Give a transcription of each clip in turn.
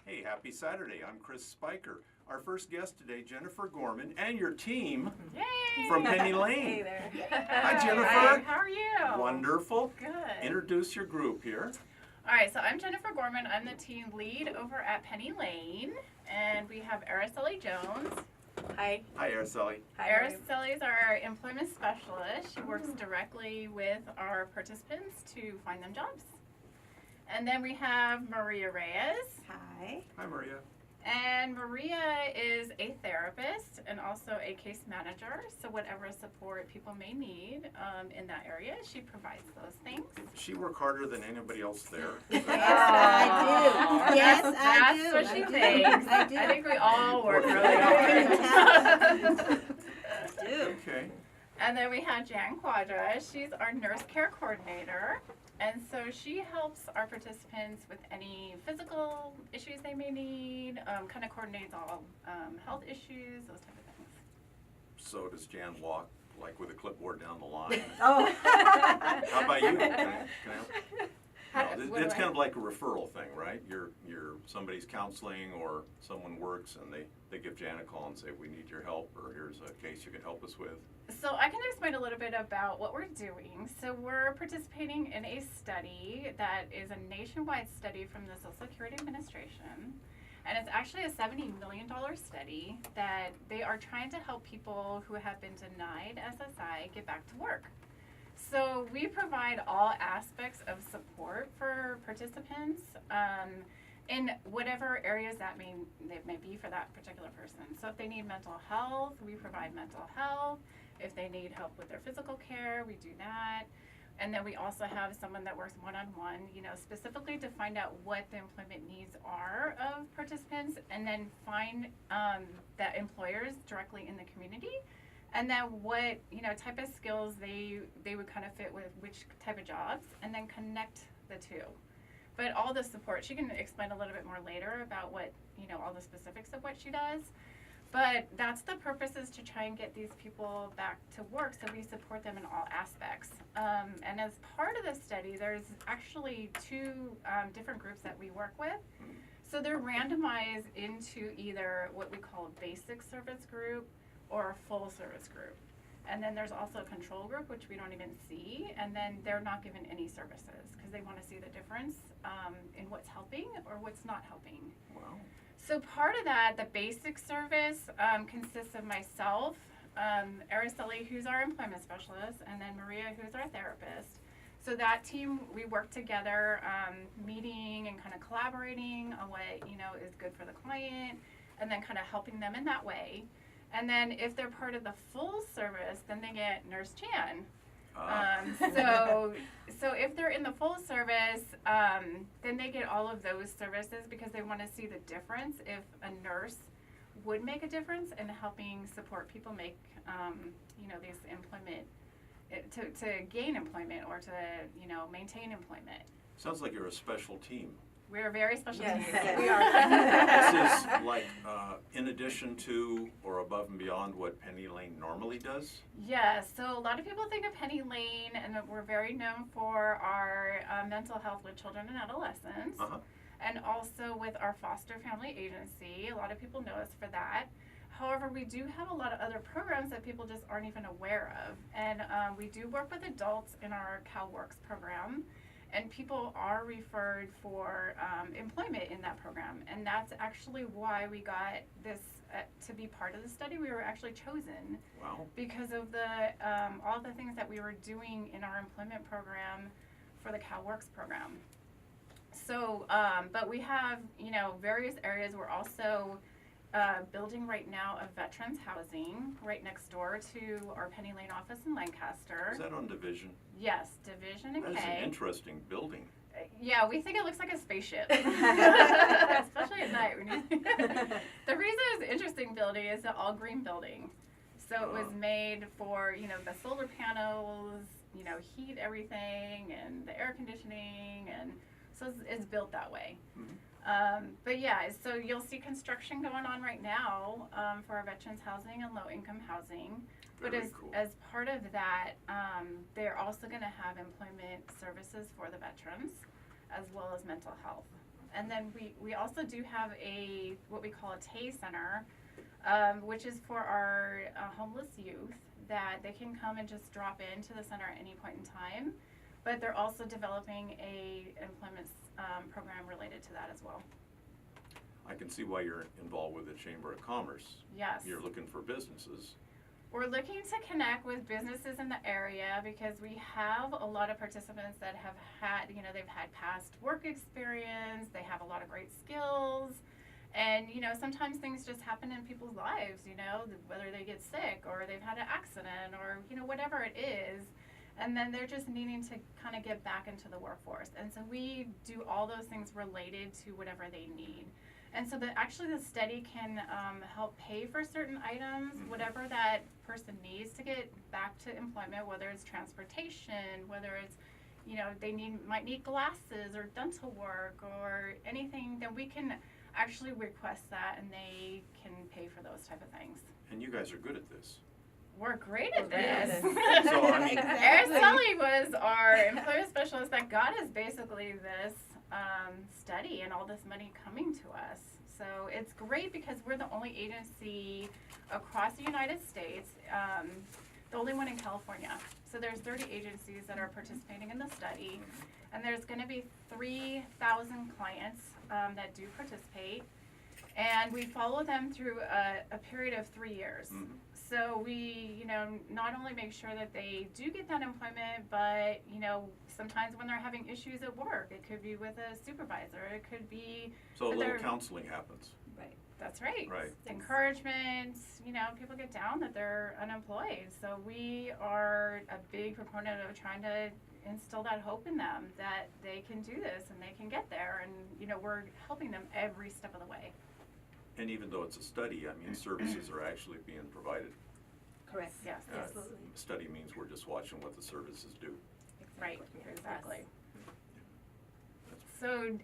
Hey, happy Saturday. I'm Chris Spiker. Our first guest today, Jennifer Gorman, and your team Yay! from Penny Lane. Hey there. Hi, Jennifer. Hi, how are you? Wonderful. Good. Introduce your group here. All right, so I'm Jennifer Gorman. I'm the team lead over at Penny Lane, and we have Araceli Jones. Hi. Hi, Araceli. Hi. Araceli is our employment specialist. She works directly with our participants to find them jobs. And then we have Maria Reyes. Hi. Hi, Maria. And Maria is a therapist and also a case manager. So whatever support people may need in that area, she provides those things. She work harder than anybody else there. Yes, I do. Yes, I do. That's what she I do. thinks. I do. I think we all work really I hard. do. Okay. And then we have Jan Quadra. She's our nurse care coordinator. And so she helps our participants with any physical issues they may need, kind of coordinates all health issues, those type of things. So does Jan walk like with a clipboard down the line? Oh. How about you? Can I help? No, What it's do kind of like a referral thing, right? You're somebody's counseling or someone works and they give Jan a call and say, we need your help, or here's a case you can help us with. So I can explain a little bit about what we're doing. So we're participating in a study that is a nationwide study from the Social Security Administration. And it's actually a $70 million study that they are trying to help people who have been denied SSI get back to work. So we provide all aspects of support for participants in whatever areas that may be for that particular person. So if they need mental health, we provide mental health. If they need help with their physical care, we do that. And then we also have someone that works one-on-one, specifically to find out what the employment needs are of participants, and then find that employers directly in the community, and then what type of skills they would kind of fit with which type of jobs, and then connect the two. But all the support, she can explain a little bit more later about what, all the specifics of what she does. But that's the purpose, is to try and get these people back to work, so we support them in all aspects. And as part of the study, there's actually two different groups that we work with. So they're randomized into either what we call a basic service group or a full service group. And then there's also a control group, which we don't even see, and then they're not given any services because they want to see the difference in what's helping or what's not helping. Wow. So part of that, the basic service consists of myself, Araceli, who's our employment specialist, and then Maria, who's our therapist. So that team, we work together, meeting and kind of collaborating on what is good for the client, and then kind of helping them in that way. And then if they're part of the full service, then they get Nurse Jan. So if they're in the full service, then they get all of those services because they want to see the difference if a nurse would make a difference in helping support people make, these employment, to gain employment or to, maintain employment. Sounds like you're a special team. We're a very special team. Yes, We are. This is like in addition to or above and beyond what Penny Lane normally does? Yes, so a lot of people think of Penny Lane, and we're very known for our mental health with children and adolescents, and also with our foster family agency. A lot of people know us for that. However, we do have a lot of other programs that people just aren't even aware of. And we do work with adults in our CalWorks program. And people are referred for employment in that program. And that's actually why we got this to be part of the study. We were actually chosen. Wow. Because of the all the things that we were doing in our employment program for the CalWorks program. So, but we have, various areas. We're also building right now a veterans housing right next door to our Penny Lane office in Lancaster. Is that on Division? Yes, Division and K. That's an interesting building. Yeah, we think it looks like a spaceship, especially at night. The reason it's an interesting building is an all-green building. So it was made for, the solar panels, heat everything, and the air conditioning, and so it's built that way. Mm-hmm. But yeah, so you'll see construction going on right now for our veterans housing and low-income housing. Very But cool. as part of that, they're also going to have employment services for the veterans, as well as mental health. And then we also do have what we call a TAY center, which is for our homeless youth, that they can come and just drop into the center at any point in time. But they're also developing a employment program related to that as well. I can see why you're involved with the Chamber of Commerce. Yes. You're looking for businesses. We're looking to connect with businesses in the area because we have a lot of participants that have had, they've had past work experience, they have a lot of great skills, and, sometimes things just happen in people's lives, whether they get sick or they've had an accident or, whatever it is, and then they're just needing to kind of get back into the workforce. And so we do all those things related to whatever they need. And so actually the study can help pay for certain items, whatever that person needs to get back to employment, whether it's transportation, whether it's, they might need glasses or dental work or anything, then we can actually request that and they can pay for those type of things. And you guys are good at this. We're great at this. So, I mean, Araceli was our employment specialist that got us basically this study and all this money coming to us. So it's great because we're the only agency across the United States, the only one in California. So there's 30 agencies that are participating in the study, and there's going to be 3,000 clients that do participate, and we follow them through a period of 3 years. So we, not only make sure that they do get that employment, but, sometimes when they're having issues at work, it could be with a supervisor, it could be. So a little counseling happens. Right. That's right. Right. Encouragement, people get down that they're unemployed. So we are a big proponent of trying to instill that hope in them that they can do this and they can get there. And, we're helping them every step of the way. And even though it's a study, services are actually being provided. Correct. Yes. Absolutely. Study means we're just watching what the services do. Right, exactly. Yes. So,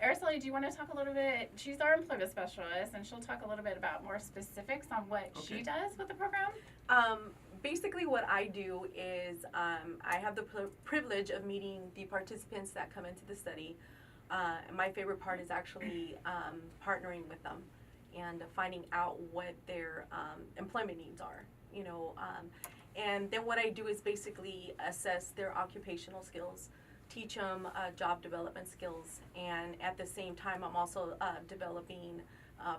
Araceli, do you want to talk a little bit? She's our employment specialist, and she'll talk a little bit about more specifics on what she does with the program. Basically what I do is I have the privilege of meeting the participants that come into the study. My favorite part is actually partnering with them and finding out what their employment needs are, and then what I do is basically assess their occupational skills, teach them job development skills, and at the same time I'm also developing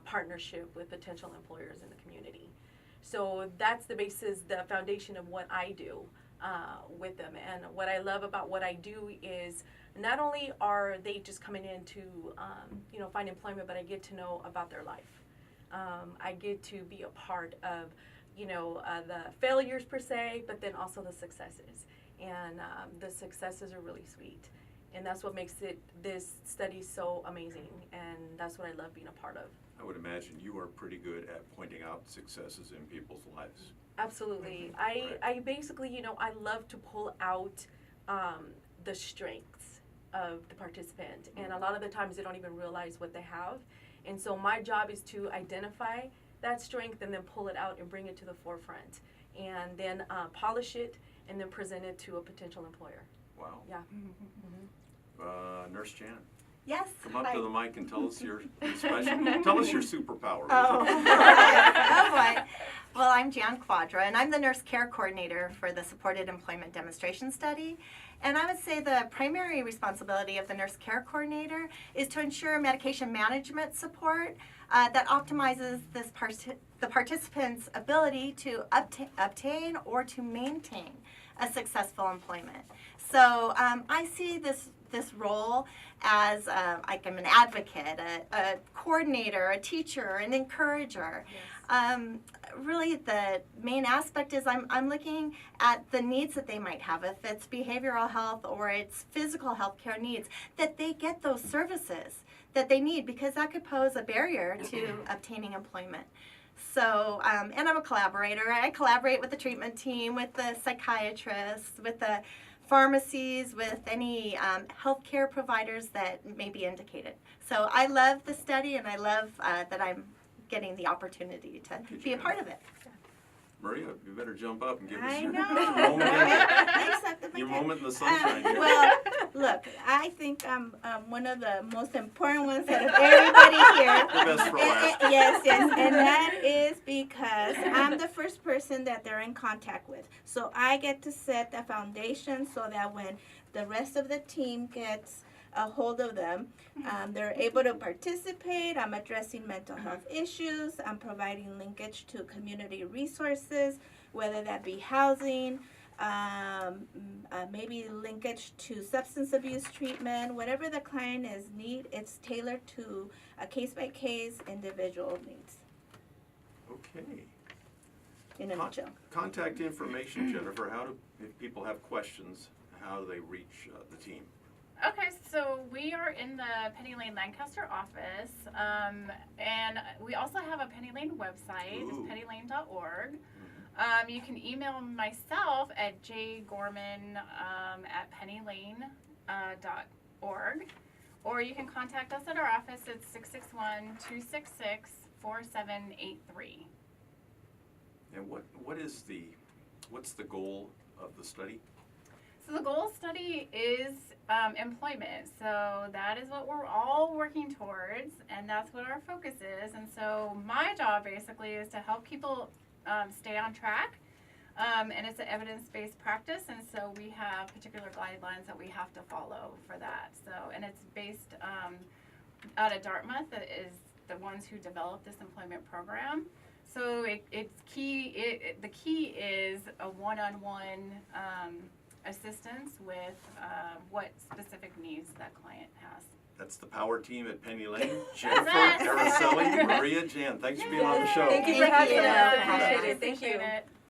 partnership with potential employers in the community. So that's the basis, the foundation of what I do with them. And what I love about what I do is not only are they just coming in to find employment, but I get to know about their life. I get to be a part of the failures per se, but then also the successes. And the successes are really sweet. And that's what makes this study so amazing. And that's what I love being a part of. I would imagine you are pretty good at pointing out successes in people's lives. Absolutely. Right. I basically, I love to pull out the strengths of the participant. And a lot of the times they don't even realize what they have. And so my job is to identify that strength and then pull it out and bring it to the forefront. And then polish it and then present it to a potential employer. Wow. Yeah. Nurse Jan, Yes. come up hi. to the mic and tell us your special. Tell us your superpower. Oh. Oh boy. Well, I'm Jan Quadra, and I'm the nurse care coordinator for the Supported Employment Demonstration Study. And I would say the primary responsibility of the nurse care coordinator is to ensure medication management support that optimizes the participant's ability to obtain or to maintain a successful employment. So I see this role as like I'm an advocate, a coordinator, a teacher, an encourager. Yes. Really the main aspect is I'm looking at the needs that they might have, if it's behavioral health or it's physical health care needs, that they get those services that they need, because that could pose a barrier to obtaining employment. So, and I'm a collaborator. I collaborate with the treatment team, with the psychiatrists, with the pharmacies, with any healthcare providers that may be indicated. So I love the study, and I love that I'm getting the opportunity to be a part of it. Maria, you better jump up and give us I your, know. your moment, I accepted my your gift. moment in the sunshine here. Well, look, I think I'm one of the most important ones out of everybody here. The best for last. Yes, and that is because I'm the first person that they're in contact with. So I get to set the foundation so that when the rest of the team gets a hold of them, they're able to participate. I'm addressing mental health issues. I'm providing linkage to community resources, whether that be housing, maybe linkage to substance abuse treatment, whatever the client is need, it's tailored to a case-by-case individual needs, Okay. in a nutshell. Contact information, Jennifer. If people have questions, how do they reach the team? Okay, so we are in the Penny Lane Lancaster office, and we also have a Penny Lane website. It's Ooh. pennylane.org. You can email myself at jgorman at pennylane.org, or you can contact us at our office at 661-266-4783. And what's the goal of the study? So the goal study is employment. So that is what we're all working towards, and that's what our focus is. And so my job basically is to help people stay on track. And it's an evidence-based practice, and so we have particular guidelines that we have to follow for that. So, and it's based out of Dartmouth, that is the ones who developed this employment program. So it's key. The key is a one-on-one assistance with what specific needs that client has. That's the power team at Penny Lane. Jennifer, Araceli, Maria, Jan, thanks for being on the show. Thank you for having you. us. I appreciate I it. Thank you. appreciate it.